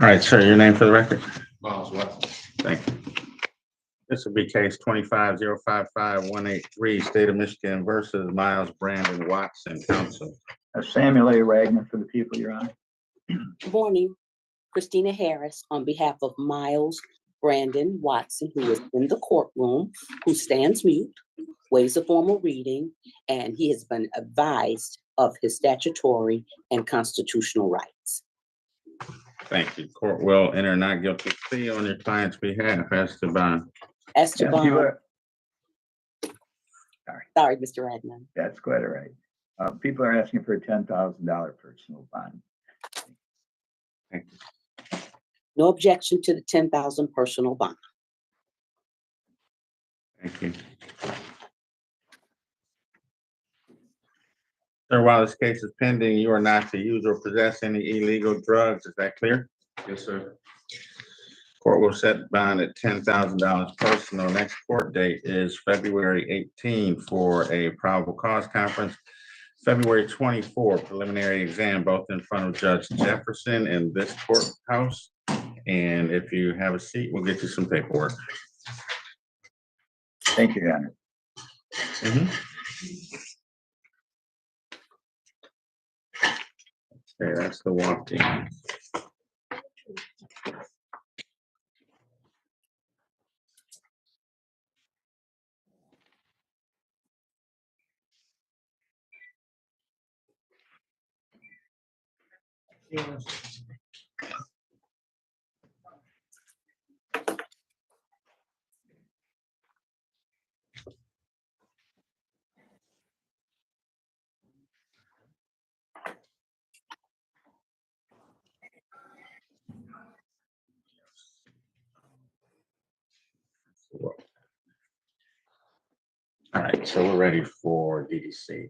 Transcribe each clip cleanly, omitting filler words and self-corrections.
right, sir, your name for the record? Miles Watson. Thank you. This will be case 25-055-183, State of Michigan versus Miles Brandon Watson, counsel. Samuel A. Wagner for the people, Your Honor. Good morning, Christina Harris, on behalf of Miles Brandon Watson, who is in the courtroom, who stands mute, waives a formal reading, and he has been advised of his statutory and constitutional rights. Thank you. Court will enter not guilty plea on your client's behalf. Esteban. Esteban, sorry, Mr. Ragland. That's quite all right. People are asking for a $10,000 personal bond. No objection to the 10,000 personal bond. Thank you. Sir, while this case is pending, you are not to use or possess any illegal drugs. Is that clear? Yes, sir. Court will set bond at $10,000 personal. Next court date is February 18 for a probable cause conference. February 24 preliminary exam, both in front of Judge Jefferson in this courthouse. And if you have a seat, we'll get you some paperwork. Thank you, Your Honor. Okay, that's the walk-in. All right, so we're ready for DDC.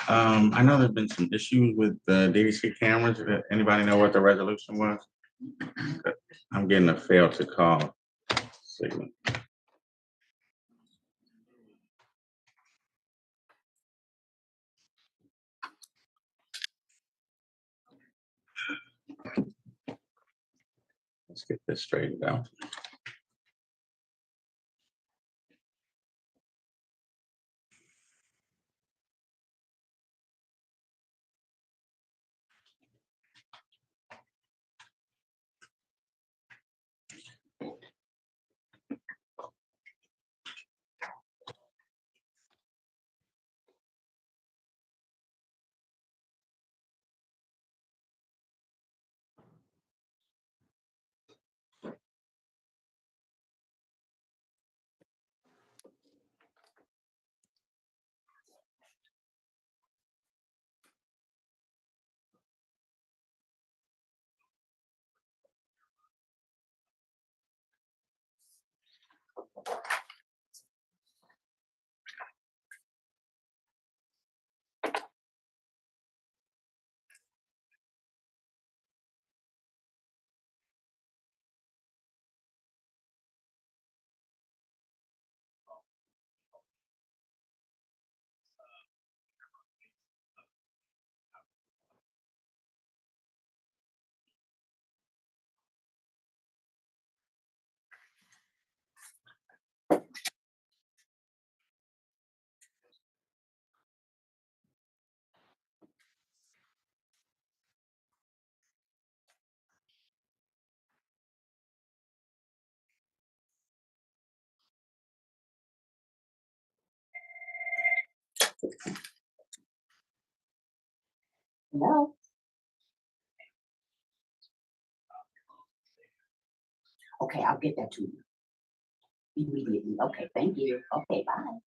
I know there've been some issues with the DDC cameras. Anybody know what the resolution was? I'm getting a fail to call signal. Let's get this straightened out. No. Okay, I'll get that to you immediately. Okay, thank you. Okay, bye.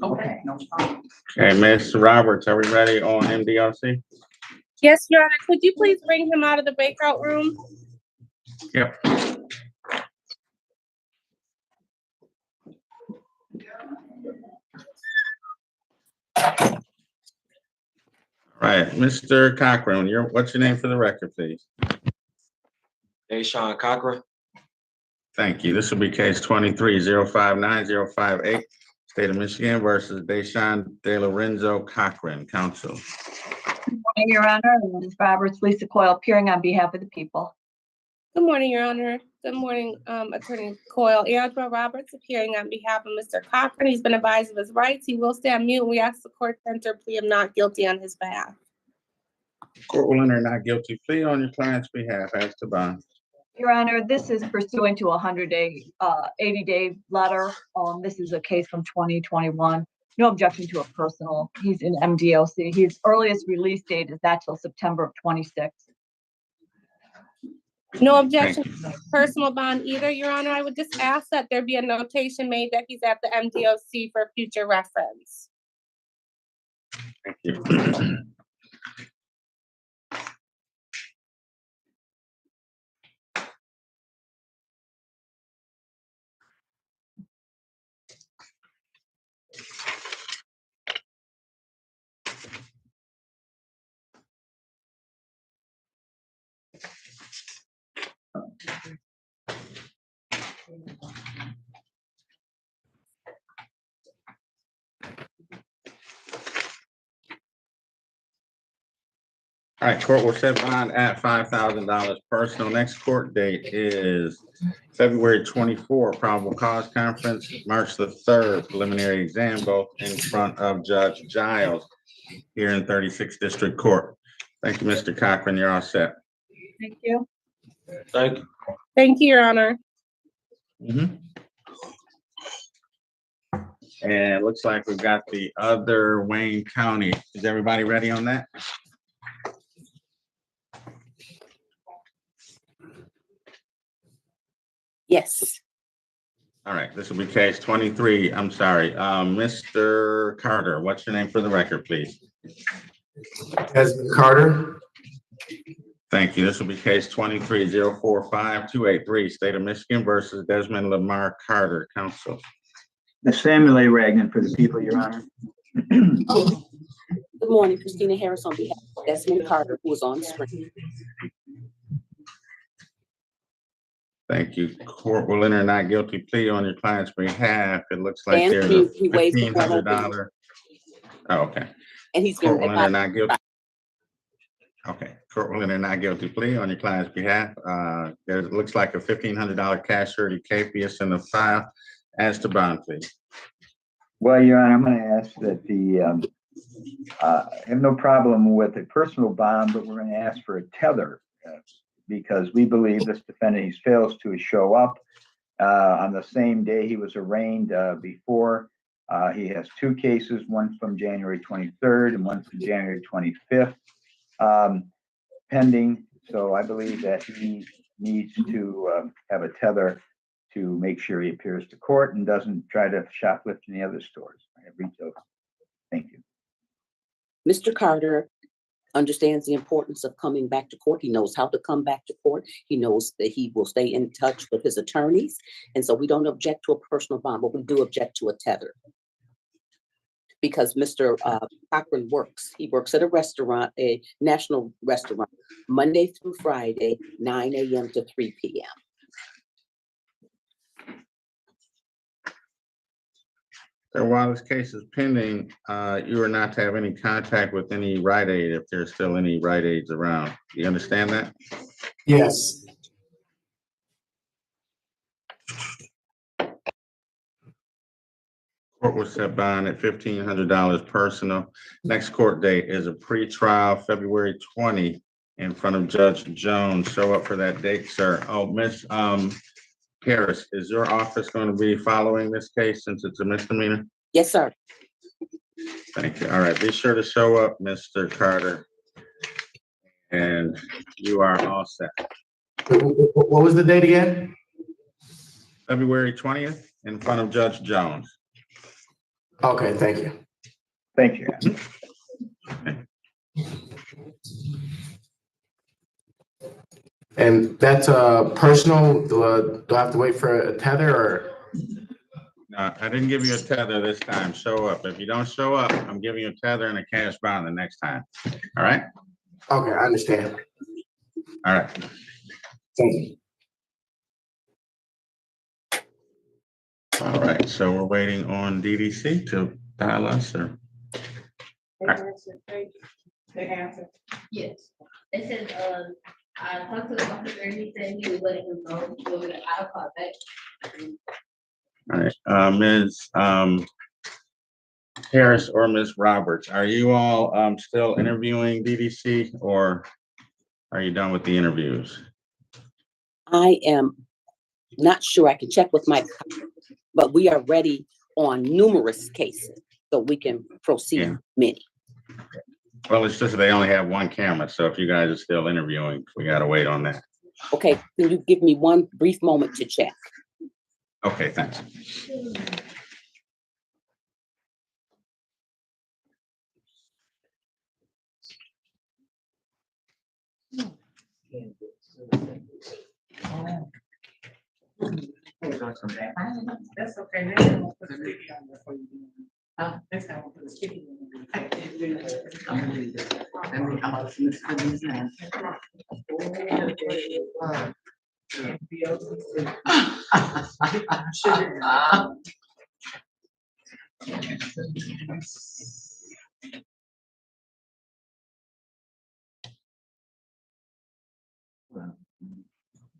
Okay, no problem. Okay, Mr. Roberts, are we ready on MDLC? Yes, Your Honor. Could you please bring him out of the breakout room? Yep. All right, Mr. Cochran, what's your name for the record, please? Deshaun Cochran. Thank you. This will be case 23-059-058, State of Michigan versus Deshaun De Lorenzo Cochran, counsel. Good morning, Your Honor. Ms. Roberts, Lisa Coyle, appearing on behalf of the people. Good morning, Your Honor. Good morning, Attorney Coyle. Andrew Roberts appearing on behalf of Mr. Cochran. He's been advised of his rights. He will stand mute. We ask the court to enter a plea of not guilty on his behalf. Court will enter not guilty plea on your client's behalf as to bond. Your Honor, this is pursuant to a 80-day letter. This is a case from 2021. No objection to a personal. He's in MDLC. His earliest release date is not till September of 26. No objection to personal bond either, Your Honor. I would just ask that there be a notation made that he's at the MDOC for future reference. Thank you. All right, court will set bond at $5,000 personal. Next court date is February 24, probable cause conference, March the 3rd, preliminary exam, both in front of Judge Giles here in 36th District Court. Thank you, Mr. Cochran. You're all set. Thank you. Thank you. Thank you, Your Honor. And it looks like we've got the other Wayne County. Is everybody ready on that? Yes. All right, this will be case 23. I'm sorry, Mr. Carter, what's your name for the record, please? Desmond Carter. Thank you. This will be case 23-045-283, State of Michigan versus Desmond Lamar Carter, counsel. Samuel A. Ragnan for the people, Your Honor. Good morning, Christina Harris on behalf of Desmond Carter, who is on screen. Thank you. Court will enter not guilty plea on your client's behalf. It looks like And there's a he waived the formal $1,500. Oh, okay. And he's Court been will enter advised. not guilty. Okay, court will enter not guilty plea on your client's behalf. There looks like a $1,500 cash surety capias in the file. As to bond, please. Well, Your Honor, I'm going to ask that I have no problem with a personal bond, but we're going to ask for a tether because we believe this defendant, he fails to show up on the same day he was arraigned before. He has two cases, one from January 23rd and one from January 25th pending. So I believe that he needs to have a tether to make sure he appears to court and doesn't try to shoplift in the other stores. I have retail. Thank you. Mr. Carter understands the importance of coming back to court. He knows how to come back to court. He knows that he will stay in touch with his attorneys. And so we don't object to a personal bond, but we do object to a tether. because Mr. Cochran works. He works at a restaurant, a national restaurant, Monday through Friday, 9 a.m. to 3 p.m. So while this case is pending, you are not to have any contact with any Rite Aid if there's still any Rite Aids around. Do you understand that? Yes. Court will set bond at $1,500 personal. Next court date is a pre-trial, February 20, in front of Judge Jones. Show up for that date, sir. Oh, Miss Harris, is your office going to be following this case since it's a misdemeanor? Yes, sir. Thank you. All right, be sure to show up, Mr. Carter. And you are all set. What was the date again? February 20th, in front of Judge Jones. Okay, thank you. Thank you. And that's personal. Do I have to wait for a tether or? No, I didn't give you a tether this time. Show up. If you don't show up, I'm giving you a tether and a cash bond the next time. All right? Okay, I understand. All right. Thank you. All right, so we're waiting on DDC to dial us, or? They answered. Yes, they said, I talked to the officer, and he said he was letting him know, so I'll call back. All right, Ms. Harris or Ms. Roberts, are you all still interviewing DDC, or are you done with the interviews? I am not sure. I can check with my colleague, but we are ready on numerous cases, so we can proceed Yeah. many. Well, it's just that they only have one camera, so if you guys are still interviewing, we gotta wait on that. Okay, can you give me one brief moment to check? Okay, thanks. That's okay. Next time we'll put a sticky on there for you. Next time we'll put a sticky on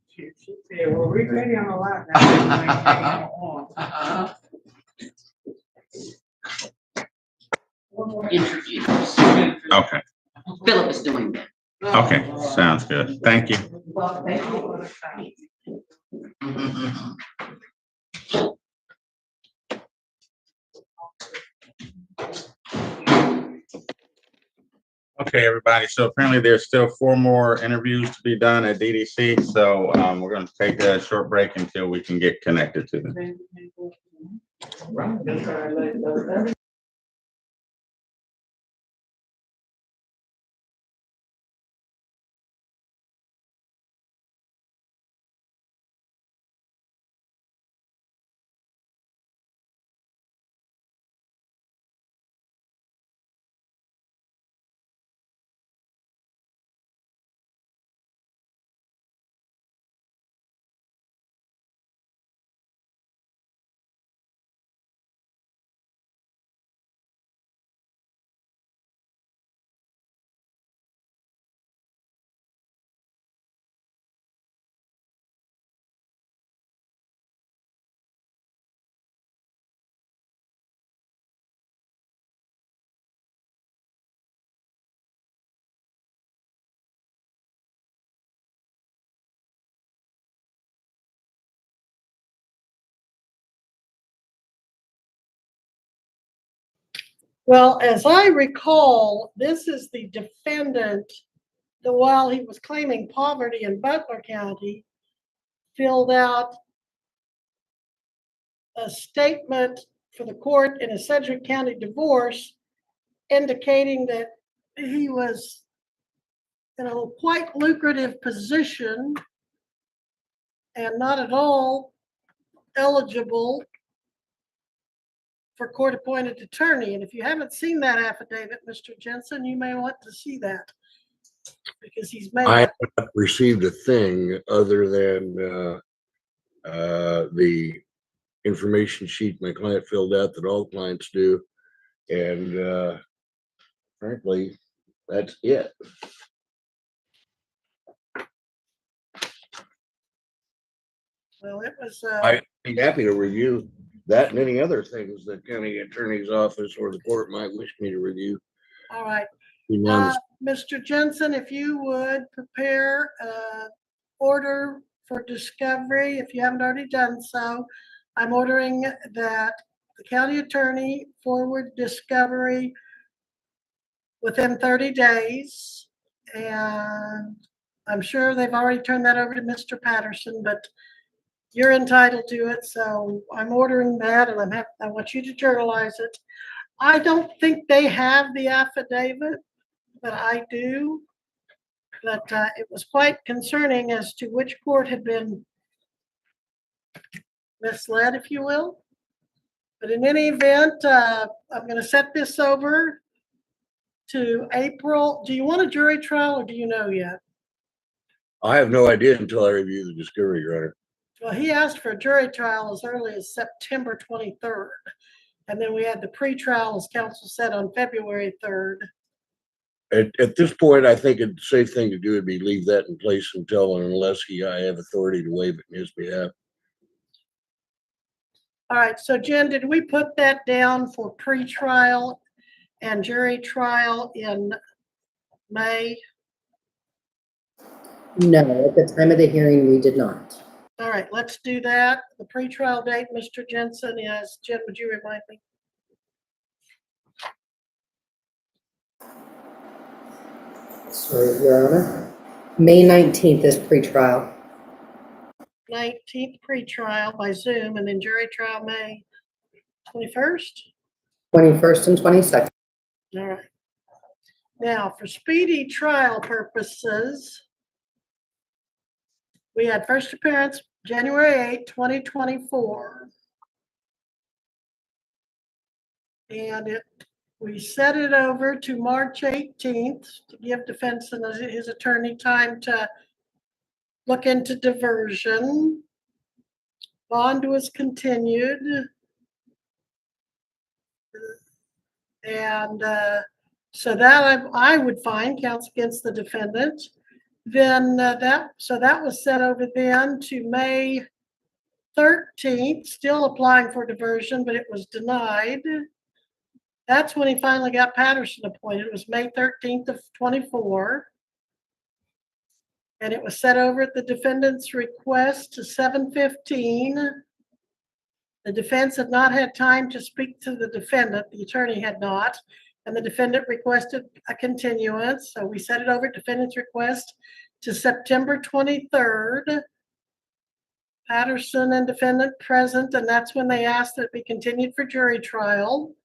She said, well, we're ready on a lot now. Interviews. Okay, Philip is doing that. okay, sounds good. Thank you. Well, thank you. Okay, everybody, so apparently there's still 4 more interviews to be done at DDC, so we're gonna take a short break until we can get connected to them. Well, as I recall, this is the defendant that while he was claiming poverty in Butler County, filled out a statement for the court in a Sedgwick County divorce indicating that he was in a quite lucrative position and not at all eligible for court-appointed attorney. And if you haven't seen that affidavit, Mr. Jensen, you may want to see that. Because he's made I it. haven't received a thing other than the information sheet my client filled out that all clients do. And frankly, that's it. Well, it was, I'd be happy to review that and any other things that county attorney's office or the court might wish me to review. all right. Between now and Mr. Jensen, if you would prepare order for discovery, if you haven't already done so, I'm ordering that the county attorney forward discovery within 30 days. And I'm sure they've already turned that over to Mr. Patterson, but you're entitled to it. So I'm ordering that, and I want you to journalize it. I don't think they have the affidavit, but I do. But it was quite concerning as to which court had been misled, if you will. But in any event, I'm going to set this over to April. Do you want a jury trial, or do you know yet? I have no idea until I review the discovery, Your Honor. Well, he asked for a jury trial as early as September 23rd. And then we had the pretrial, as counsel said, on February 3rd. At this point, I think a safe thing to do would be leave that in place until and unless I have authority to waive it in his behalf. All right, so Jen, did we put that down for pretrial and jury trial in May? No, at the time of the hearing, we did not. All right, let's do that. The pretrial date, Mr. Jensen, is, Jen, would you remind me? Sorry, Your Honor. May 19th is pretrial. 19th pretrial by Zoom, and then jury trial May 21st? 21st and 22nd. All right. Now, for speedy trial purposes, we had first appearance January 8, 2024. And we set it over to March 18th to give defense and his attorney time to look into diversion. Bond was continued. And so that I would find counts against the defendant. Then that was set over then to May 13th, still applying for diversion, but it was denied. That's when he finally got Patterson appointed. It was May 13th of 24. And it was set over at the defendant's request to 7:15. The defense had not had time to speak to the defendant. The attorney had not. And the defendant requested a continuance. So we set it over at defendant's request to September 23rd. Patterson and defendant present, and that's when they asked that it be continued for jury trial.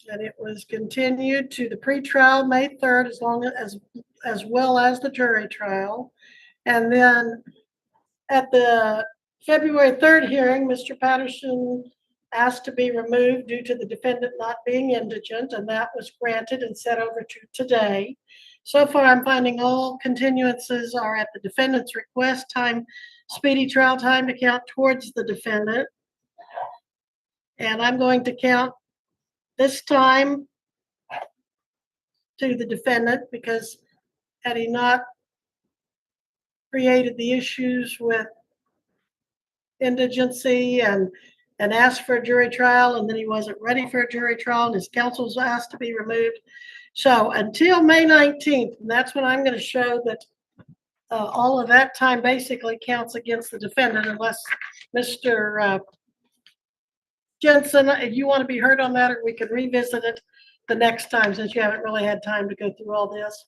And it was continued to the pretrial May 3rd, as well as the jury trial. And then at the February 3rd hearing, Mr. Patterson asked to be removed due to the defendant not being indigent, and that was granted and set over to today. So far, I'm finding all continuances are at the defendant's request time, speedy trial time to count towards the defendant. And I'm going to count this time to the defendant, because had he not created the issues with indigency and asked for a jury trial, and then he wasn't ready for a jury trial, and his counsel was asked to be removed. So until May 19th, and that's when I'm going to show that all of that time basically counts against the defendant, unless Mr. Jensen, if you want to be heard on that, or we could revisit it the next time, since you haven't really had time to go through all this.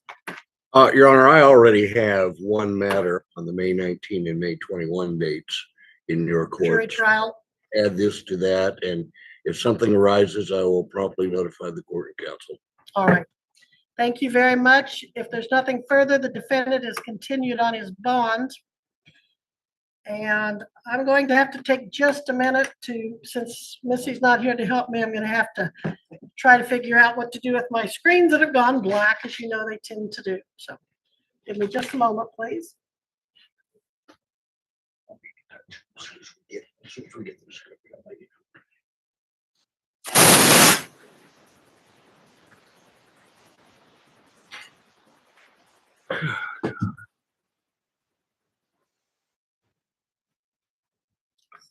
Your Honor, I already have one matter on the May 19 and May 21 dates in your court. Jury trial. Add this to that, and if something arises, I will promptly notify the court and counsel. All right. Thank you very much. If there's nothing further, the defendant is continued on his bond. And I'm going to have to take just a minute since Missy's not here to help me, I'm gonna have to try to figure out what to do with my screens that have gone black, as you know they tend to do. So give me just a moment, please.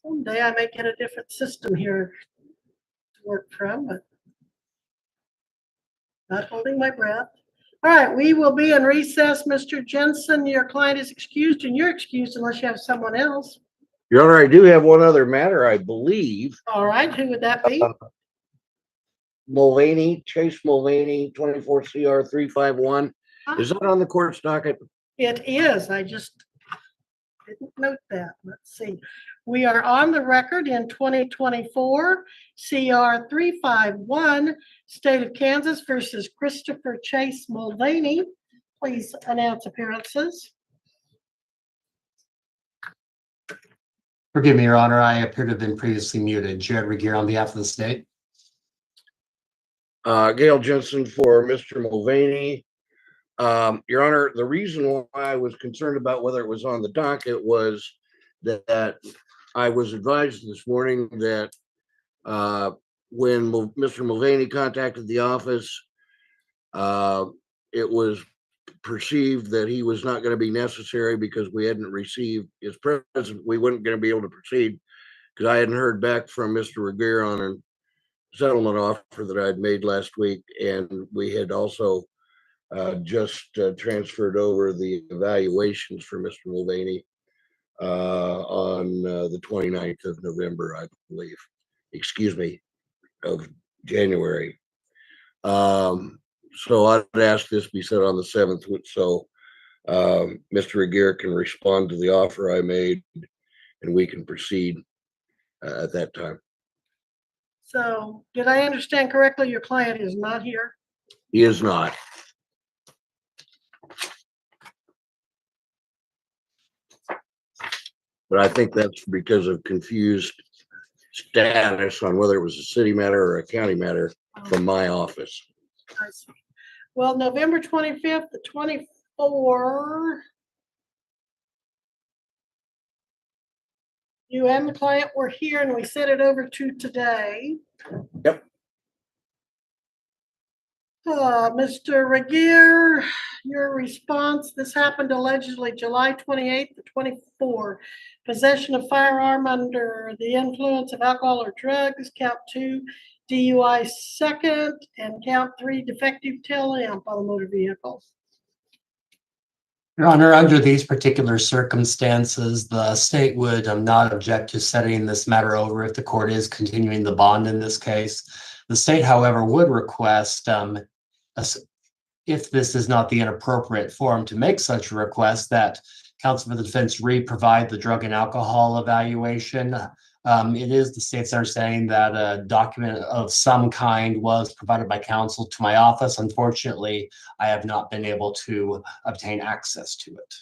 Someday I may get a different system here to work from, but not holding my breath. All right, we will be in recess. Mr. Jensen, your client is excused and you're excused unless you have someone else. Your Honor, I do have one other matter, I believe. All right, who would that be? Mulvaney, Chase Mulvaney, 24 CR 351. Is that on the court's docket? It is. I just didn't note that. Let's see. We are on the record in 2024 CR 351, State of Kansas versus Christopher Chase Mulvaney. Please announce appearances. Forgive me, Your Honor, I appear to have been previously muted. Jared Regier on behalf of the state. Gail Jensen for Mr. Mulvaney. Your Honor, the reason why I was concerned about whether it was on the docket was that I was advised this morning that when Mr. Mulvaney contacted the office, it was perceived that he was not going to be necessary because we hadn't received his presence. We weren't going to be able to proceed because I hadn't heard back from Mr. Regier on a settlement offer that I'd made last week, and we had also just transferred over the evaluations for Mr. Mulvaney on the 29th of November, I believe. Excuse me, of January. So I'd ask this be set on the 7th, so Mr. Regier can respond to the offer I made, and we can proceed at that time. So did I understand correctly? Your client is not here? He is not. But I think that's because of confused status on whether it was a city matter or a county matter from my office. I see. Well, November 25th to 24, you and the client were here and we sent it over to today. Yep. Mr. Regier, your response, this happened allegedly July 28th to 24. Possession of firearm under the influence of alcohol or drugs, count 2, DUI second, and count 3, defective tail lamp on a motor vehicle. Your Honor, under these particular circumstances, the state would not object to setting this matter over if the court is continuing the bond in this case. The state, however, would request, if this is not the inappropriate forum to make such a request, that counsel for the defense provide the drug and alcohol evaluation. It is the state's understanding that a document of some kind was provided by counsel to my office. Unfortunately, I have not been able to obtain access to it.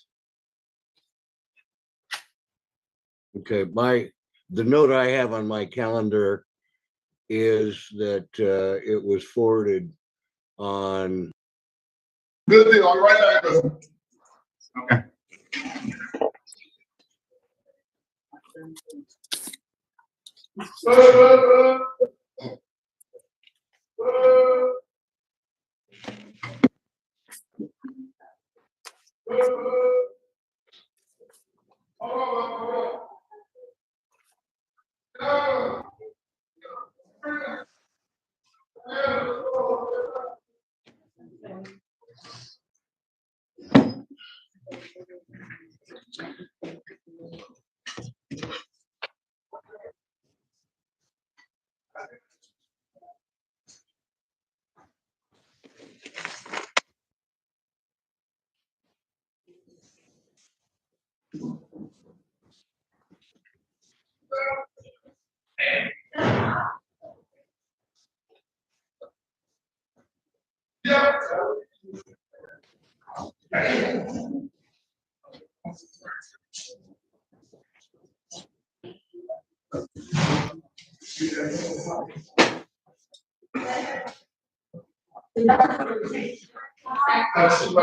Okay, the note I have on my calendar is that it was forwarded on. Good deal. All right. Okay. Have a seat, Chair. Have a seat,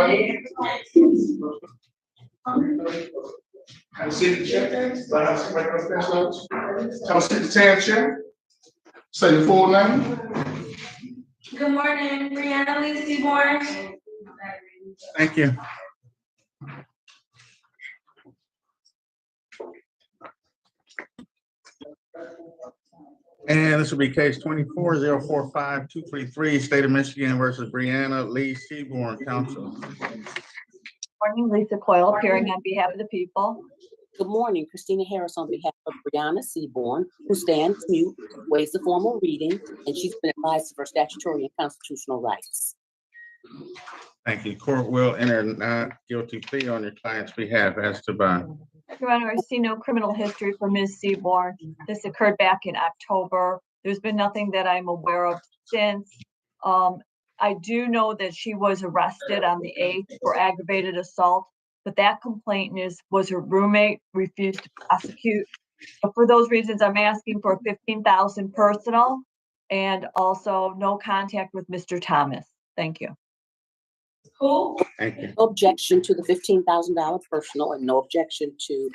Have a seat, Chair. Say your full name. Good morning, Brianna Lee Seaborn. Thank you. And this will be case 24045233, State of Michigan versus Brianna Lee Seaborn, counsel. Morning, Lisa Coyle, appearing on behalf of the people. Good morning, Christina Harris on behalf of Brianna Seaborn, who stands mute, waives the formal reading, and she's been advised of her statutory and constitutional rights. Thank you. Court will enter a not guilty plea on your client's behalf as to bond. Your Honor, I see no criminal history for Ms. Seaborn. This occurred back in October. There's been nothing that I'm aware of since. I do know that she was arrested on the 8th for aggravated assault, but that complaint was her roommate refused to prosecute. But for those reasons, I'm asking for $15,000 personal and also no contact with Mr. Thomas. Thank you. Who? Thank you. No objection to the $15,000 personal and no objection to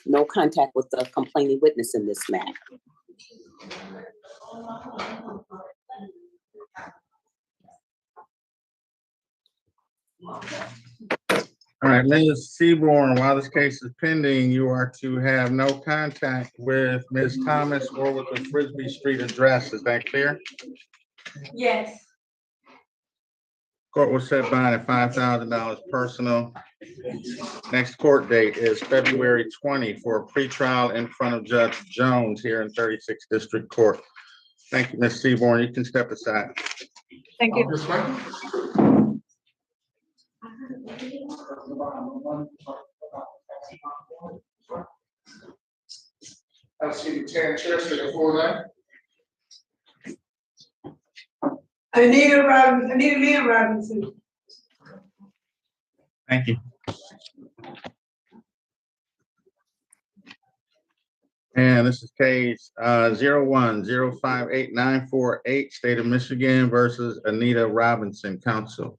no contact with the complaining witness in this matter. All right, Ms. Seaborn, while this case is pending, you are to have no contact with Ms. Thomas or with the Frisbee Street address. Is that clear? Yes. Court will set bond at $5,000 personal. Next court date is February 20 for a pretrial in front of Judge Jones here in 36th District Court. Thank you, Ms. Seaborn. You can step aside. Thank you. Ms. Franklin. Have a seat, Chair. Say your full name. Anita Lynn Robinson. Thank you. And this is case 01058948, State of Michigan versus Anita Robinson, counsel.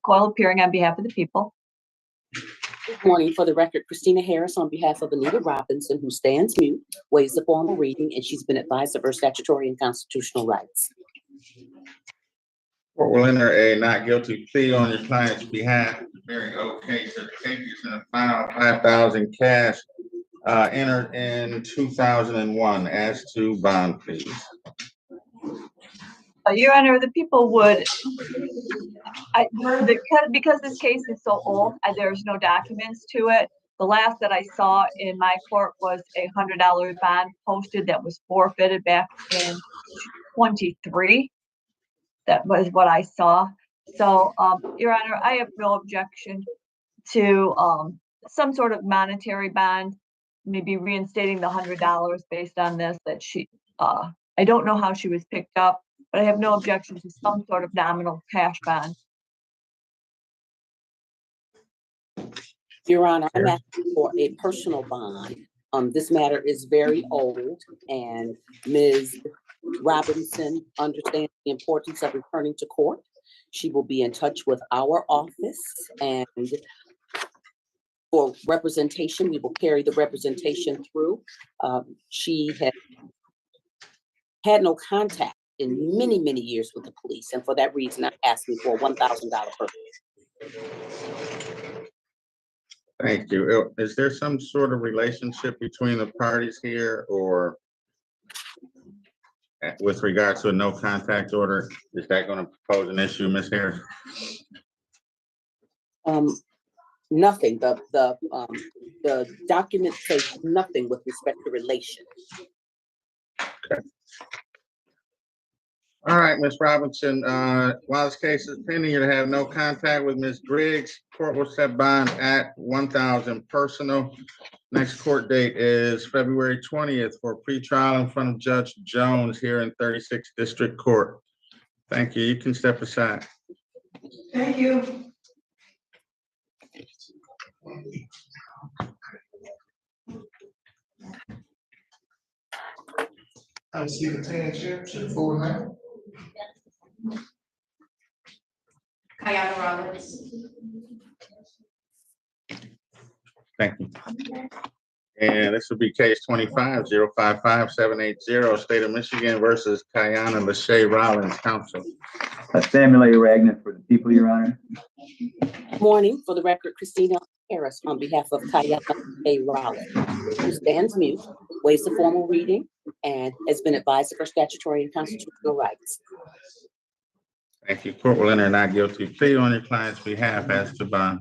Coyle appearing on behalf of the people. Good morning. For the record, Christina Harris on behalf of Anita Robinson, who stands mute, waives the formal reading, and she's been advised of her statutory and constitutional rights. Court will enter a not guilty plea on your client's behalf. Very okay. So the case is in a final $5,000 cash entered in 2001 as to bond, please. Your Honor, the people would, because this case is so old, there's no documents to it. The last that I saw in my court was a $100 bond posted that was forfeited back in 23. That was what I saw. So, Your Honor, I have no objection to some sort of monetary bond, maybe reinstating the $100 based on this, that she, I don't know how she was picked up, but I have no objection to some sort of nominal cash bond. Your Honor, I'm asking for a personal bond. This matter is very old, and Ms. Robinson understands the importance of returning to court. She will be in touch with our office, and for representation, we will carry the representation through. She had no contact in many, many years with the police, and for that reason, I'm asking for a $1,000 personal. Thank you. Is there some sort of relationship between the parties here, or with regard to a no contact order? Is that going to pose an issue, Ms. Harris? Nothing. The document says nothing with respect to relation. Okay. All right, Ms. Robinson, while this case is pending, you have no contact with Ms. Griggs. Court will set bond at $1,000 personal. Next court date is February 20th for pretrial in front of Judge Jones here in 36th District Court. Thank you. You can step aside. Thank you. Have a seat at 10, Chair. Say your full name. Kayana Roberts. Thank you. And this will be case 25-055-780, State of Michigan versus Kiana Lachey Rollins, counsel. Samuel A. Ragnar for the people, Your Honor. Morning, for the record, Christina Harris on behalf of Kayana A. Rollins, who stands mute, waives the formal reading, and has been advised of her statutory and constitutional rights. Thank you. Court will enter a not guilty plea on your client's behalf as to bond.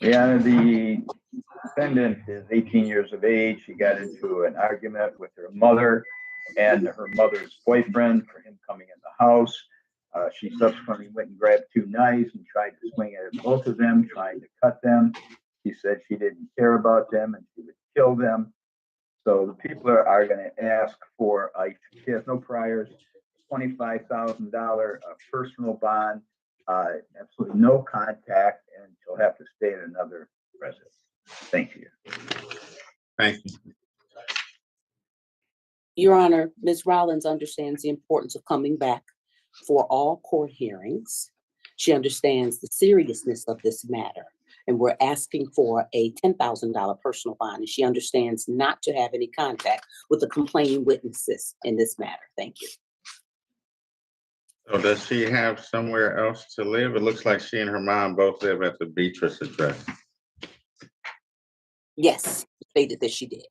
Your Honor, the defendant is 18 years of age. She got into an argument with her mother and her mother's boyfriend for him coming in the house. She subsequently went and grabbed 2 knives and tried to swing at both of them, trying to cut them. She said she didn't care about them and she would kill them. So the people are going to ask for, she has no priors, $25,000 personal bond, absolutely no contact, and she'll have to stay in another residence. Thank you. Thank you. Your Honor, Ms. Rollins understands the importance of coming back for all court hearings. She understands the seriousness of this matter, and we're asking for a $10,000 personal bond, and she understands not to have any contact with the complaining witnesses in this matter. Thank you. So does she have somewhere else to live? It looks like she and her mom both live at the Beatrice address. Yes, stated that she did.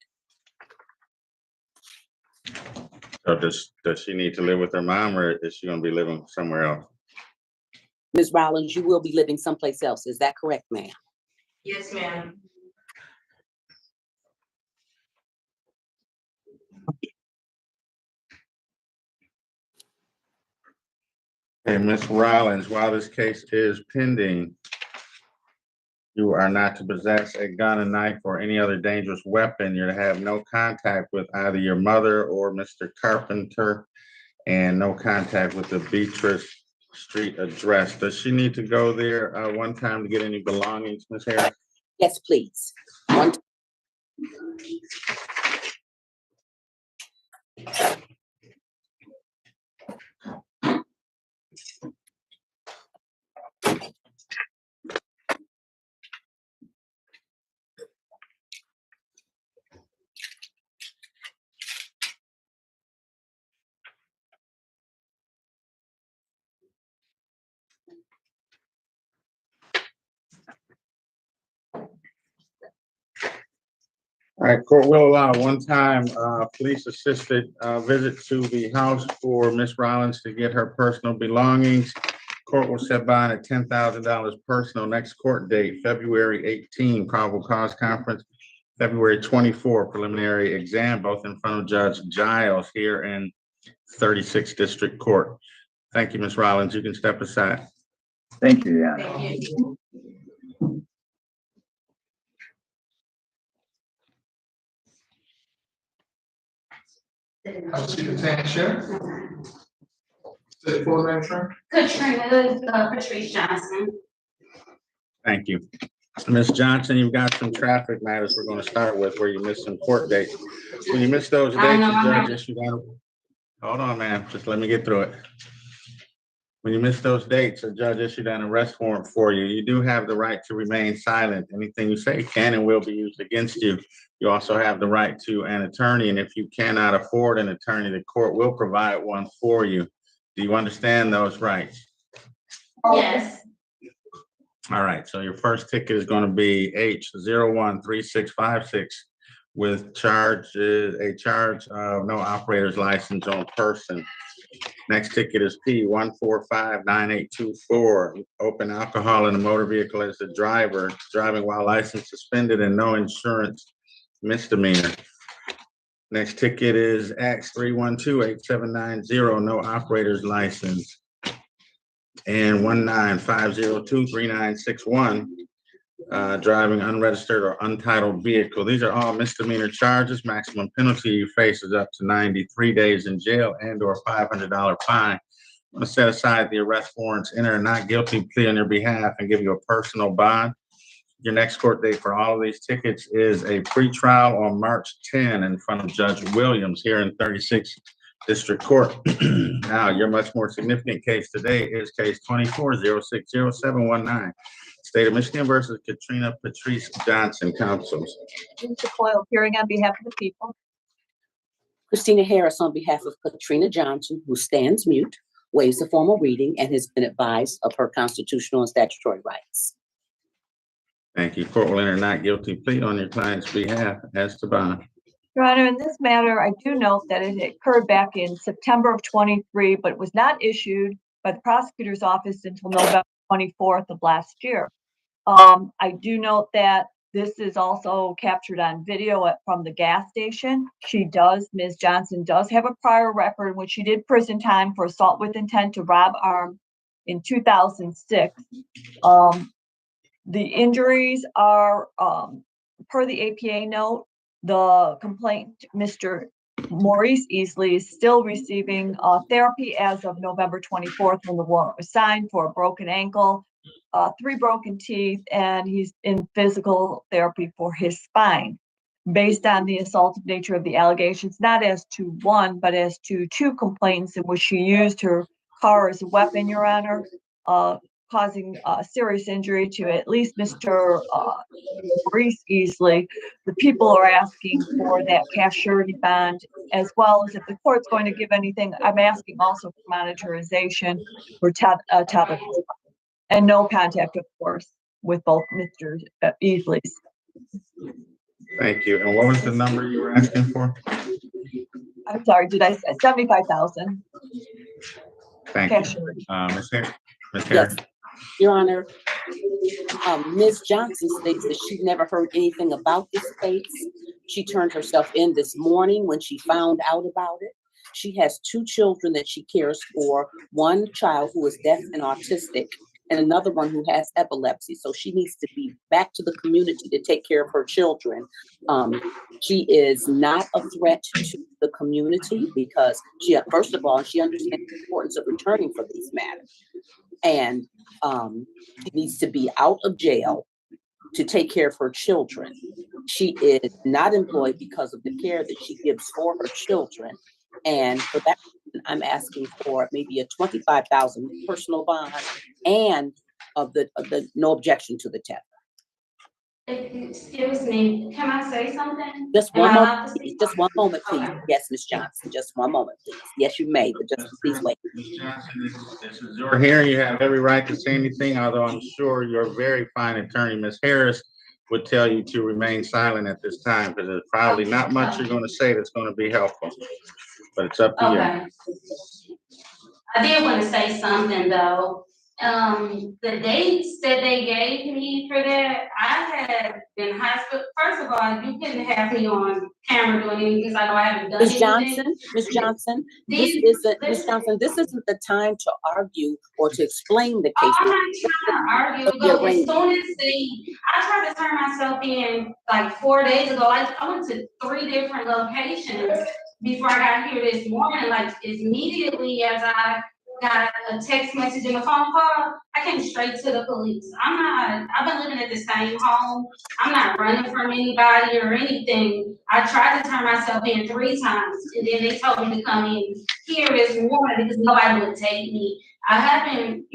So does she need to live with her mom, or is she gonna be living somewhere else? Ms. Rollins, you will be living someplace else. Is that correct, ma'am? Yes, ma'am. Hey, Ms. Rollins, while this case is pending, you are not to possess a gun, a knife, or any other dangerous weapon. You're to have no contact with either your mother or Mr. Carpenter, and no contact with the Beatrice Street address. Does she need to go there one time to get any belongings, Ms. Harris? Yes, please. One All right, court will allow one-time police assisted visit to the house for Ms. Rollins to get her personal belongings. Court will set bond at $10,000 personal. Next court date, February 18, probable cause conference, February 24, preliminary exam, both in front of Judge Giles here in 36th District Court. Thank you, Ms. Rollins. You can step aside. Thank you, Your Honor. Thank you. Have a seat at 10, Chair. Say your full name, Chair. Patrice Johnson. Thank you. Ms. Johnson, you've got some traffic matters we're going to start with where you missed some court dates. When you miss those dates, the judge issued out. Hold on, ma'am. Just let me get through it. When you miss those dates, a judge issued an arrest warrant for you. You do have the right to remain silent. Anything you say can and will be used against you. You also have the right to an attorney, and if you cannot afford an attorney, the court will provide one for you. Do you understand those rights? Yes. All right, so your first ticket is going to be H013656 with a charge of no operator's license on person. Next ticket is P1459824, open alcohol in a motor vehicle as the driver, driving while license suspended and no insurance, misdemeanor. Next ticket is X312879, no operator's license. And 195023961, driving unregistered or untitled vehicle. These are all misdemeanor charges. Maximum penalty you face is up to 93 days in jail and or $500 fine. I'm going to set aside the arrest warrants, enter a not guilty plea on your behalf, and give you a personal bond. your next court date for all of these tickets is a pretrial on March 10 in front of Judge Williams here in 36 District Court. Now, your much more significant case today is case 24-060719, State of Michigan versus Katrina Patrice Johnson. Counsels. Mr. Coyle, appearing on behalf of the people. Christina Harris on behalf of Katrina Johnson, who stands mute, waives the formal reading, and has been advised of her constitutional and statutory rights. Thank you. Court will enter not guilty plea on your client's behalf as to bond. Your Honor, in this matter, I do note that it occurred back in September of 23, but it was not issued by the prosecutor's office until November 24th of last year. I do note that this is also captured on video from the gas station. Ms. Johnson does have a prior record in which she did prison time for assault with intent to rob armed in 2006. The injuries are, per the APA note, the complaint, Mr. Maurice Easley, is still receiving therapy as of November 24th when the warrant was signed for a broken ankle, 3 broken teeth, and he's in physical therapy for his spine. Based on the assaultive nature of the allegations, not as to one, but as to 2 complaints in which she used her car as a weapon, Your Honor, causing serious injury to at least Mr. Maurice Easley. The people are asking for that cash surety bond, as well as if the court's going to give anything, I'm asking also for monetarization for topic. And no contact, of course, with both Mr. Easley's. Thank you. And what was the number you were asking for? I'm sorry, did I say 75,000? Thank Cash you. surety. Ms. Harris? Yes, Your Honor. Ms. Johnson states that she never heard anything about this case. She turned herself in this morning when she found out about it. She has 2 children that she cares for, one child who is deaf and autistic, and another one who has epilepsy. So she needs to be back to the community to take care of her children. She is not a threat to the community because first of all, she understands the importance of returning for these matters. And she needs to be out of jail to take care of her children. She is not employed because of the care that she gives for her children. And for that, I'm asking for maybe a $25,000 personal bond and of the no objection to the tether. Excuse me, can I say something? Just Am one I allowed moment, to please. speak? Just one moment, please. Okay. Yes, Ms. Johnson, just one moment, please. Yes, you may, but just please wait. Ms. Johnson, this is your hearing. You have every right to say anything, although I'm sure your very fine attorney, Ms. Harris, would tell you to remain silent at this time because there's probably not much you're going to say that's going to be helpful. But it's up to you. Okay. I did want to say something though. The dates that they gave me for that, I had been hospital. First of all, you couldn't have me on camera doing anything because I know I haven't done Ms. anything. Ms. Johnson, Ms. Ms. Johnson, this isn't the time to argue or to explain the Oh, case. I'm not trying to argue, but as soon as I tried to turn myself in like 4 days ago. I went to 3 different locations before I got here this morning. Like immediately as I got a text message and a phone call, I came straight to the police. I've been living at the same home. I'm not running from anybody or anything. I tried to turn myself in 3 times and then they told me to come in here this morning because nobody would take me. I haven't,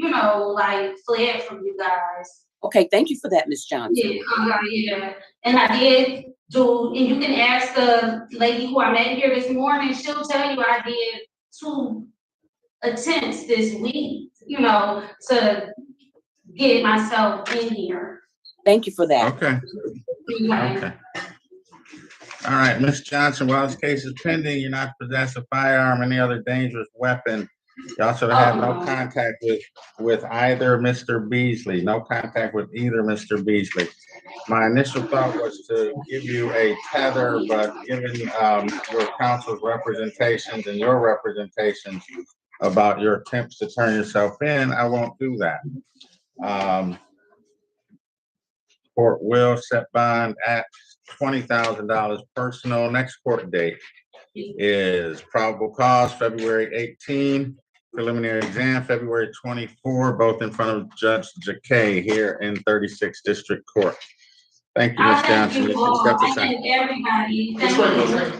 like fled from you guys. Okay, thank you for that, Ms. Johnson. Yeah. And I did and you can ask the lady who I met here this morning, she'll tell you I did 2 attempts this week, to get myself in here. Thank you for that. Okay. Okay. All right, Ms. Johnson, while this case is pending, you're not to possess a firearm or any other dangerous weapon. You also have no contact with either Mr. Beasley, no contact with either Mr. Beasley. My initial thought was to give you a tether, but given your counsel's representations and your representations about your attempts to turn yourself in, I won't do that. Court will set bond at $20,000 personal. Next court date is probable cause February 18, preliminary exam February 24, both in front of Judge Jacquet here in 36 District Court. Thank you, I Ms. thank Johnson. you You can all. step I aside. thank everybody. This Thank way, you. Jose.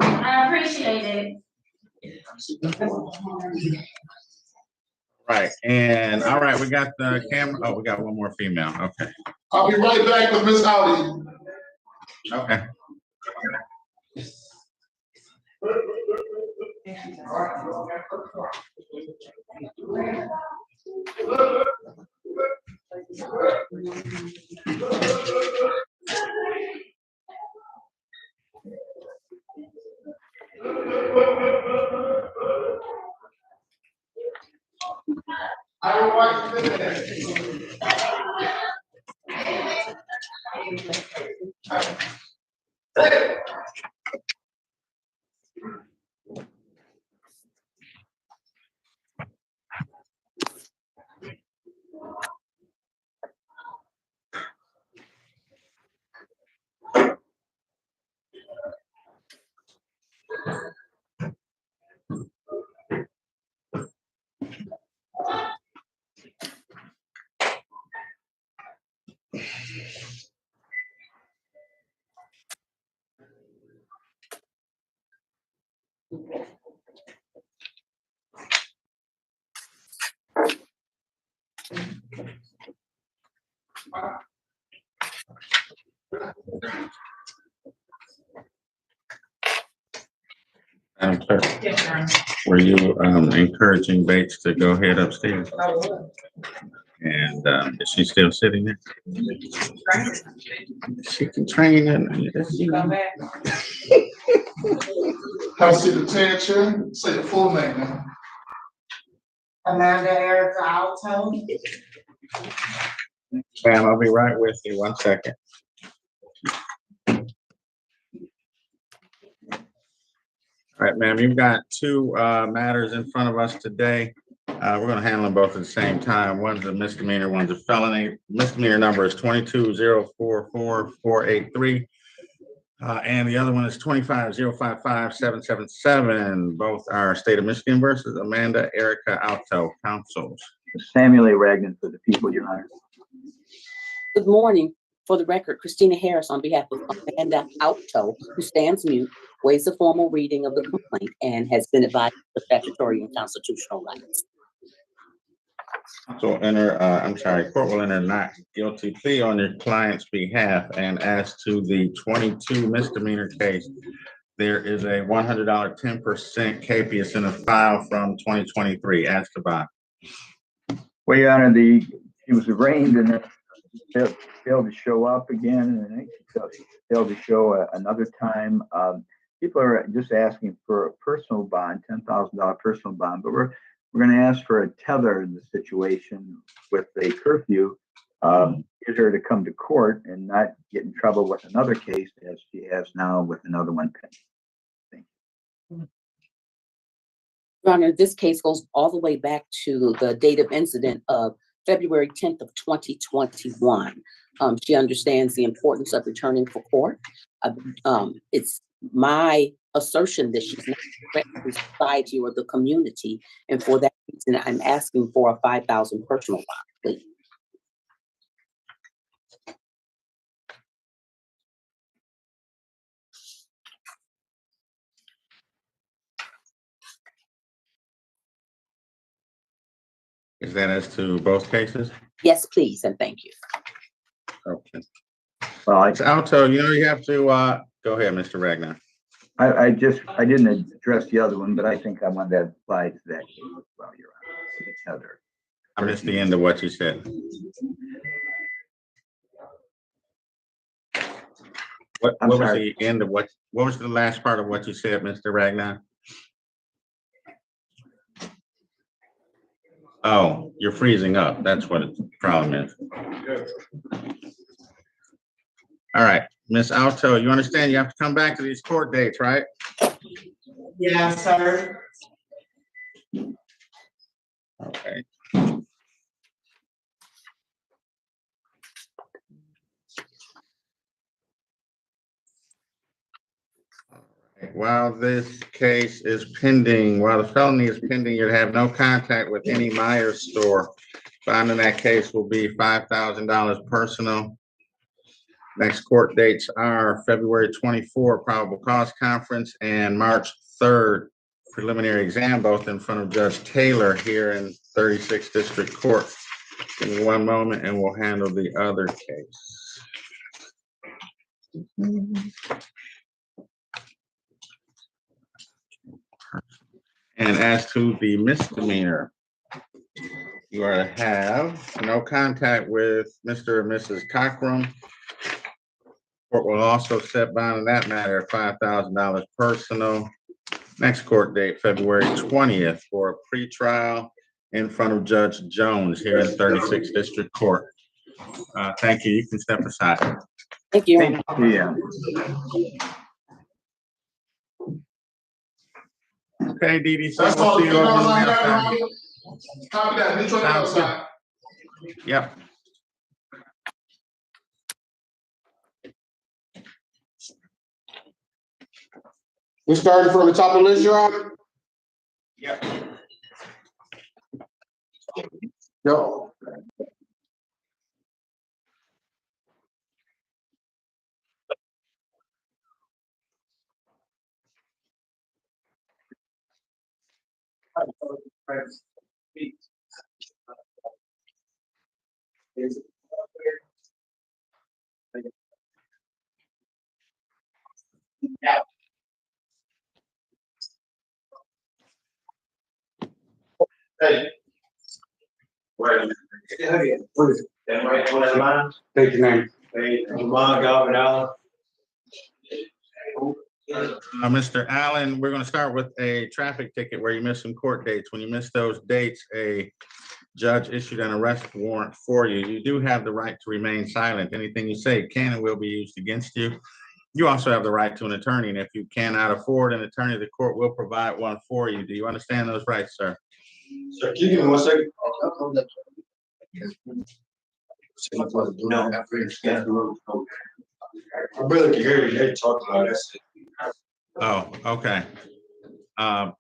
I appreciate it. Right, and all right, we got the camera. Oh, we got one more female. Okay. I'll be right back with Ms. Audi. Okay. I would like to Madam Clerk, were you encouraging Bates to go ahead upstairs? And is she still sitting there? She can train and. have a seat at the chair, Chair. Say your full name now. Amanda Erica Alto. Ma'am, I'll be right with you. 1 second. All right, ma'am, you've got two matters in front of us today. We're gonna handle them both at the same time. One's a misdemeanor, one's a felony. Misdemeanor number is 22-044-483. And the other one is 25-055-777. Both are State of Michigan versus Amanda Erica Alto, counsels. Samuel A. Ragland for the people, Your Honor. Good morning. For the record, Christina Harris on behalf of Amanda Alto, who stands mute, waives a formal reading of the complaint and has been advised of statutory and constitutional rights. So court will enter not guilty plea on your client's behalf. And as to the 22 misdemeanor case, there is a $100 10% capias in a file from 2023. Ask the bond. Well, Your Honor, it was arraigned and then failed to show up again, and I think failed to show another time. People are just asking for a personal bond, $10,000 personal bond, but we're going to ask for a tether in the situation with a curfew. Get her to come to court and not get in trouble with another case as she has now with another one pending. Thank you. Your Honor, this case goes all the way back to the date of incident of February 10th of 2021. She understands the importance of returning for court. It's my assertion that she's not threatening the society or the community, and for that reason, I'm asking for a $5,000 personal bond, please. Is that as to both cases? Yes, please, and thank you. Okay. Well, It's Alto, you have to, go ahead, Mr. Ragnar. I didn't address the other one, but I think I want that applied to that case as well, Your Honor. The tether. I missed the end of what you said. What was sorry. the end of what was the last part of what you said, Mr. Ragnar? Oh, you're freezing up. That's what the problem is. All right, Miss Alto, you understand you have to come back to these court dates, right? Yes, sir. Okay. While this case is pending, while the felony is pending, you'll have no contact with any Myers store. Bond in that case will be $5,000 personal. Next court dates are February 24 probable cause conference and March 3rd preliminary exam, both in front of Judge Taylor here in 36th District Court. Give me one moment and we'll handle the other case. And as to the misdemeanor, you are to have no contact with Mr. or Mrs. Cockrum. Court will also set bond in that matter at $5,000 personal. Next court date, February 20th, for a pretrial in front of Judge Jones here in 36th District Court. Thank you. You can step aside. Thank you. Yeah. Okay, Dee Dee. So That's we'll all. see you over on the other side. Copy that. Meet you on the other side. Yep. We started from the top of the list, Your Honor? Yep. No. Hey. Take your name. Mr. Allen, we're going to start with a traffic ticket where you missed some court dates. When you miss those dates, a judge issued an arrest warrant for you. You do have the right to remain silent. Anything you say can and will be used against you. You also have the right to an attorney, and if you cannot afford an attorney, the court will provide one for you. Do you understand those rights, sir? Sir, can you give me 1 second? I really can hear you. They talk about that. Oh, okay. All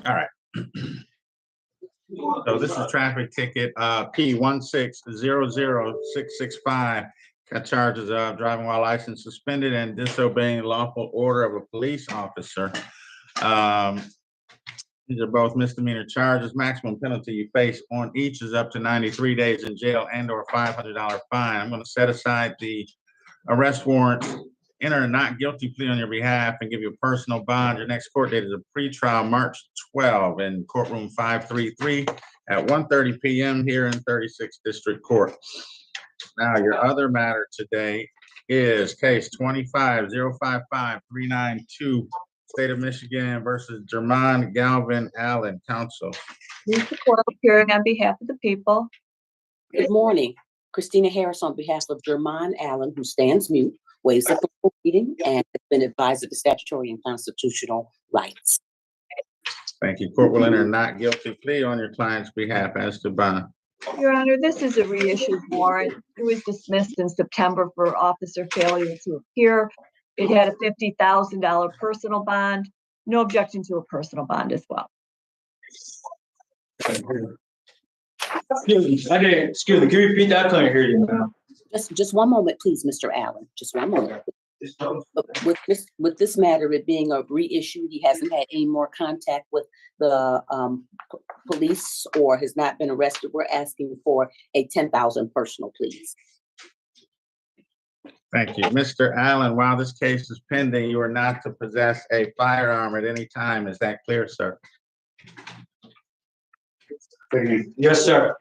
right. So this is traffic ticket P1600665. Got charges of driving while license suspended and disobeying lawful order of a police officer. These are both misdemeanor charges. Maximum penalty you face on each is up to 93 days in jail and or $500 fine. I'm going to set aside the arrest warrant, enter a not guilty plea on your behalf, and give you a personal bond. Your next court date is a pretrial March 12 in courtroom 533 at 1:30 p.m. here in 36th District Court. Now, your other matter today is case 25-055-392, State of Michigan versus Jermon Galvin Allen. Counsel. Lisa Coyle appearing on behalf of the people. Good morning. Christina Harris on behalf of Jermon Allen, who stands mute, waives the full reading, and has been advised of the statutory and constitutional rights. Thank you. Court will enter a not guilty plea on your client's behalf as to bond. Your Honor, this is a reissued warrant. It was dismissed in September for officer failure to appear. It had a $50,000 personal bond. No objection to a personal bond as well. Excuse me, can you repeat that? I couldn't hear you, ma'am. Just one moment, please, Mr. Allen. Just one moment. With this matter, it being a reissue, he hasn't had any more contact with the police or has not been arrested. We're asking for a $10,000 personal, please. Thank you. Mr. Allen, while this case is pending, you are not to possess a firearm at any time. Is that clear, sir? Yes, sir.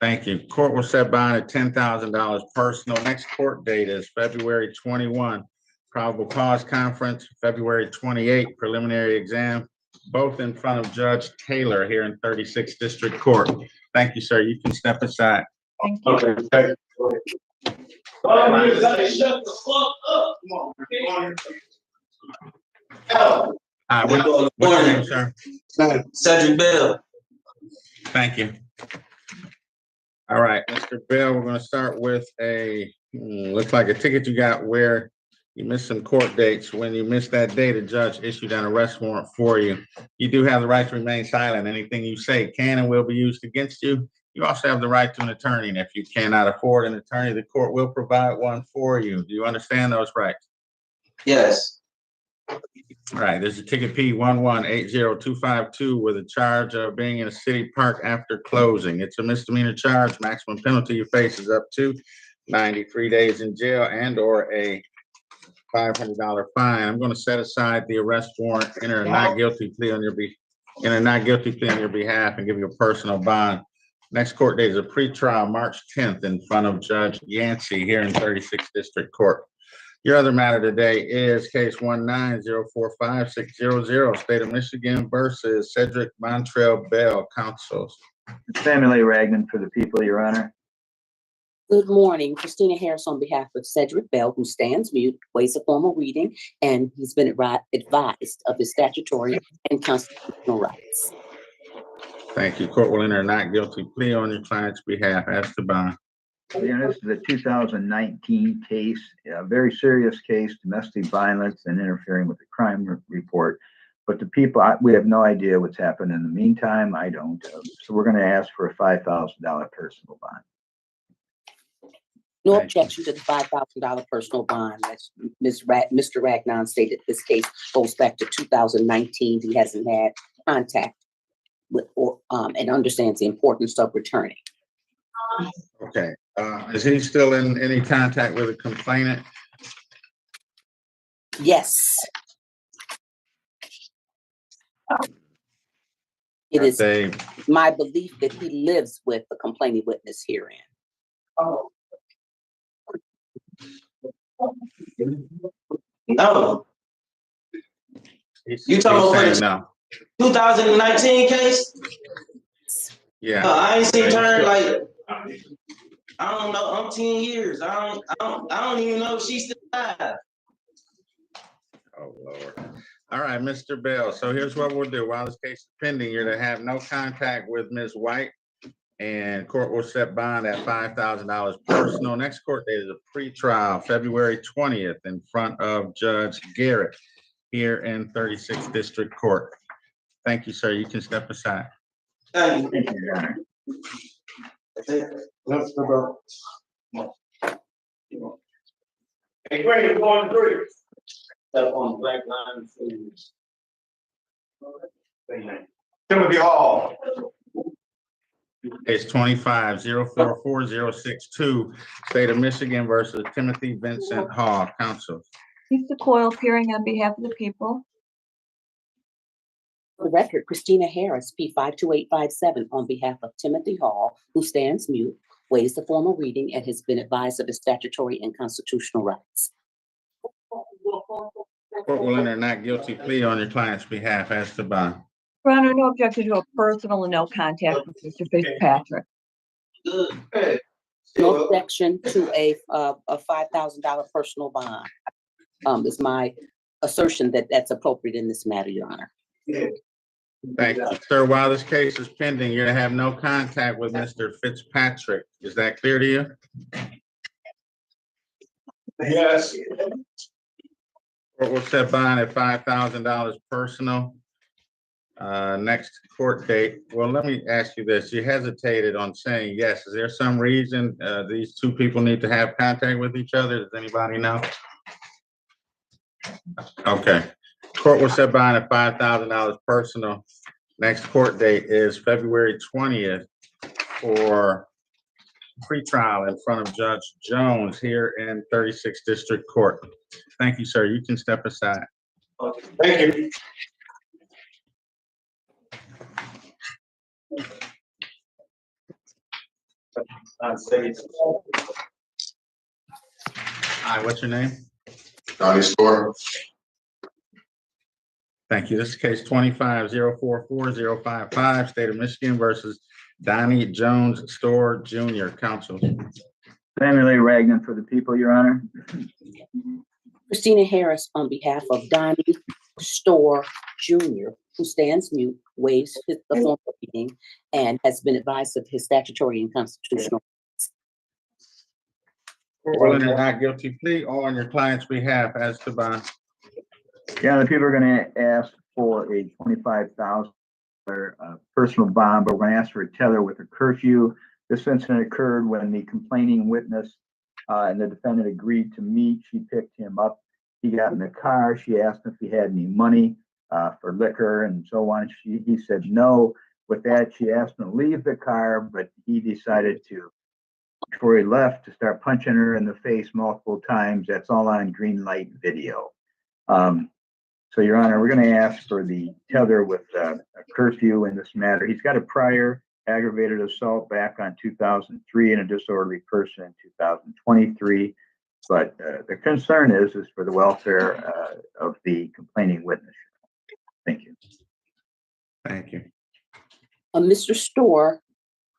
Thank you. Court will set bond at $10,000 personal. Next court date is February 21, probable cause conference, February 28, preliminary exam, both in front of Judge Taylor here in 36th District Court. Thank you, sir. You can step aside. Thank you. Okay, thank you. Shut the fuck up. What's your name, sir? Cedric Bell. Thank you. All right, Mr. Bell, we're going to start with looks like a ticket you got where you missed some court dates. When you missed that date, a judge issued an arrest warrant for you. You do have the right to remain silent. Anything you say can and will be used against you. You also have the right to an attorney, and if you cannot afford an attorney, the court will provide one for you. Do you understand those rights? Yes. All right, this is ticket P 1180252 with a charge of being in a city park after closing. It's a misdemeanor charge. Maximum penalty you face is up to 93 days in jail and or a $500 fine. I'm going to set aside the arrest warrant, enter a not guilty plea on your behalf and give you a personal bond. Next court date is a pretrial March 10th in front of Judge Yancey here in 36th District Court. Your other matter today is case 1904560, State of Michigan versus Cedric Montrell Bell, counsels. Samuel A. Ragland for the people, Your Honor. Good morning, Christina Harris on behalf of Cedric Bell, who stands mute, waives a formal reading, and he's been advised of his statutory and constitutional rights. Thank you. Court will enter a not guilty plea on your client's behalf. As to bond. Yeah, this is a 2019 case, a very serious case, domestic violence and interfering with the crime report. But the people, we have no idea what's happened in the meantime. I don't. So we're going to ask for a $5,000 personal bond. No objection to the $5,000 personal bond. As Mr. Ragnon stated, this case goes back to 2019. He hasn't had contact with and understands the importance of returning. Okay. Is he still in any contact with a complainant? Yes. It is my belief that he lives with the complaining witness herein. No. You talking about the 2019 case? Yeah. I ain't seen her like, I don't know, umpteen years. I don't even know if she's still alive. Oh, Lord. All right, Mr. Bell. So here's what we'll do. While this case is pending, you're to have no contact with Ms. White, and court will set bond at $5,000 personal. Next court date is a pretrial, February 20th, in front of Judge Garrett here in 36th District Court. Thank you, sir. You can step aside. Thank Thank you, Your Honor. Hey, great, going through. Step on the black line. Timothy Hall. It's 25-044062, State of Michigan versus Timothy Vincent Hall, counsel. Lisa Coyle appearing on behalf of the people. For the record, Christina Harris, P52857, on behalf of Timothy Hall, who stands mute, waives the formal reading and has been advised of his statutory and constitutional rights. Court will enter not guilty plea on your client's behalf. As to bond. Your Honor, no objection to a personal and no contact with Mr. Fitzpatrick. No objection to a $5,000 personal bond. Is my assertion that that's appropriate in this matter, Your Honor. Thank you, sir. While this case is pending, you're to have no contact with Mr. Fitzpatrick. Is that clear to you? Yes. Court will set bond at $5,000 personal. Next court date. Well, let me ask you this. You hesitated on saying yes. Is there some reason these two people need to have contact with each other? Does anybody know? Okay. Court will set bond at $5,000 personal. Next court date is February 20th for pretrial in front of Judge Jones here in 36th District Court. Thank you, sir. You can step aside. Thank you. Hi, what's your name? Donnie Store. Thank you. This is case 25-044055, State of Michigan versus Donnie Jones Store Jr. Counsel. Samuel A. Ragland for the people, Your Honor. Christina Harris, on behalf of Donnie Store Jr., who stands mute, waives the formal reading, and has been advised of his statutory and constitutional. Will enter not guilty plea on your client's behalf. As to bond. Yeah, the people are going to ask for a $25,000 personal bond, but we're gonna ask for a tether with a curfew. This incident occurred when the complaining witness and the defendant agreed to meet. She picked him up. He got in the car. She asked him if he had any money for liquor and so on. He said no. With that, she asked him to leave the car, but he decided to, before he left, to start punching her in the face multiple times. That's all on green light video. So, Your Honor, we're going to ask for the tether with a curfew in this matter. He's got a prior aggravated assault back on 2003 and a disorderly person in 2023. But the concern is for the welfare of the complaining witness. Thank you. Thank you. Mr. Storr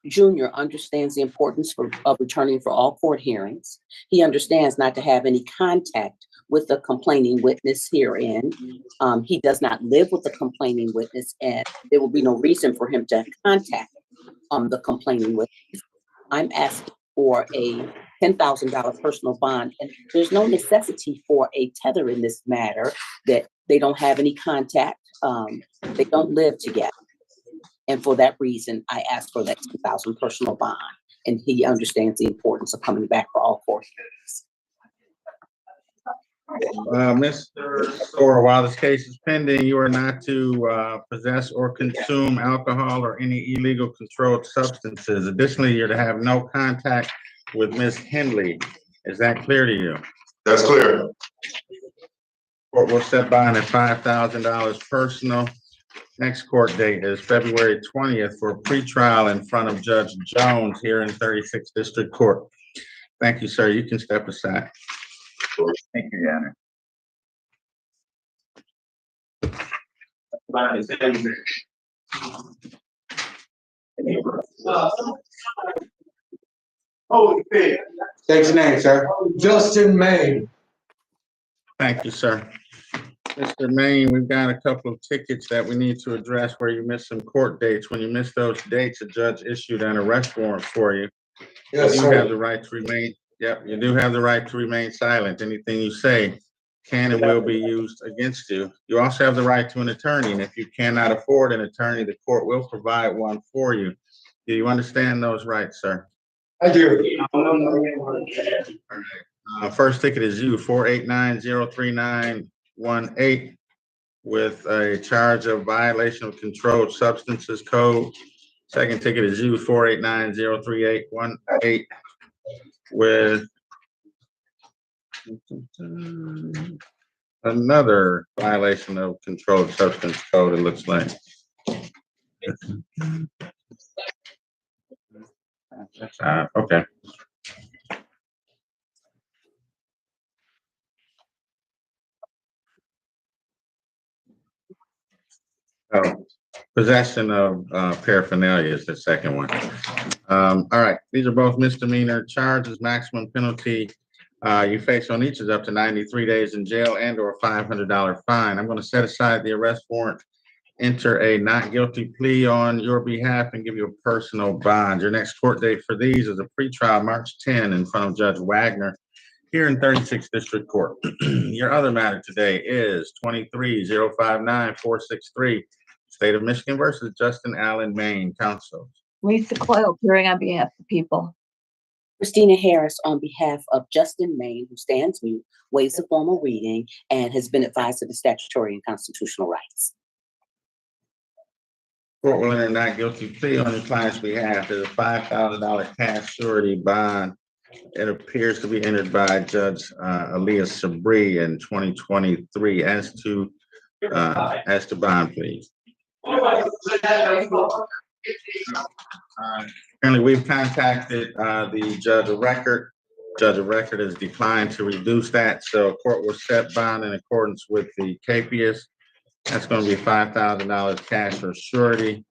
Jr. understands the importance of returning for all court hearings. He understands not to have any contact with the complaining witness herein. He does not live with the complaining witness, and there will be no reason for him to contact the complaining witness. I'm asking for a $10,000 personal bond, and there's no necessity for a tether in this matter, that they don't have any contact. They don't live together. And for that reason, I asked for that $10,000 personal bond, and he understands the importance of coming back for all court hearings. Mr. Storr, while this case is pending, you are not to possess or consume alcohol or any illegal controlled substances. Additionally, you're to have no contact with Ms. Henley. Is that clear to you? That's clear. Court will set bond at $5,000 personal. Next court date is February 20th for a pretrial in front of Judge Jones here in 36th District Court. Thank you, sir. You can step aside. Thank you, Your Honor. Holy fair. State your name, sir. Justin Maine. Thank you, sir. Mr. Maine, we've got a couple of tickets that we need to address where you missed some court dates. When you missed those dates, a judge issued an arrest warrant for you. Yes, You sir. have the right to remain, you do have the right to remain silent. Anything you say can and will be used against you. You also have the right to an attorney, and if you cannot afford an attorney, the court will provide one for you. Do you understand those rights, sir? I do. All right. First ticket is you, 489-03918, with a charge of violation of controlled substances code. Second ticket is you, 489-03818, with another violation of controlled substance code, it looks like. Okay. Oh, possession of paraphernalia is the second one. All right, these are both misdemeanor charges. Maximum penalty you face on each is up to 93 days in jail and or $500 fine. I'm going to set aside the arrest warrant, enter a not guilty plea on your behalf, and give you a personal bond. Your next court date for these is a pretrial March 10 in front of Judge Wagner here in 36th District Court. Your other matter today is 23-059-463, State of Michigan versus Justin Allen, Maine. Counsel. Lisa Coyle, appearing on behalf of the people. Christina Harris, on behalf of Justin Maine, who stands mute, waives the formal reading, and has been advised of the statutory and constitutional rights. Court will enter not guilty plea on your client's behalf. There's a $5,000 cash surety bond. It appears to be entered by Judge Aaliyah Sabri in 2023. As to bond, please. Currently, we've contacted the judge of record. Judge of record has declined to reduce that, so court will set bond in accordance with the capias. That's going to be $5,000 cash or surety.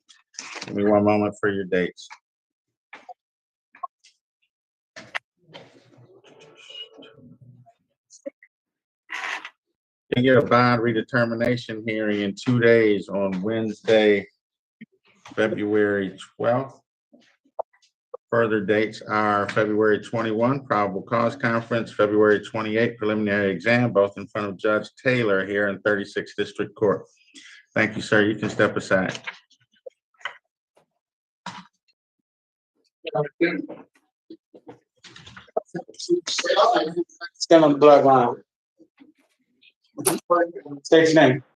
Give me one moment for your dates. You get a bond redetermination hearing in 2 days on Wednesday, February 12th. Further dates are February 21, probable cause conference, February 28, preliminary exam, both in front of Judge Taylor here in 36th District Court. Thank you, sir. You can step aside. Stand on the black line. State your name.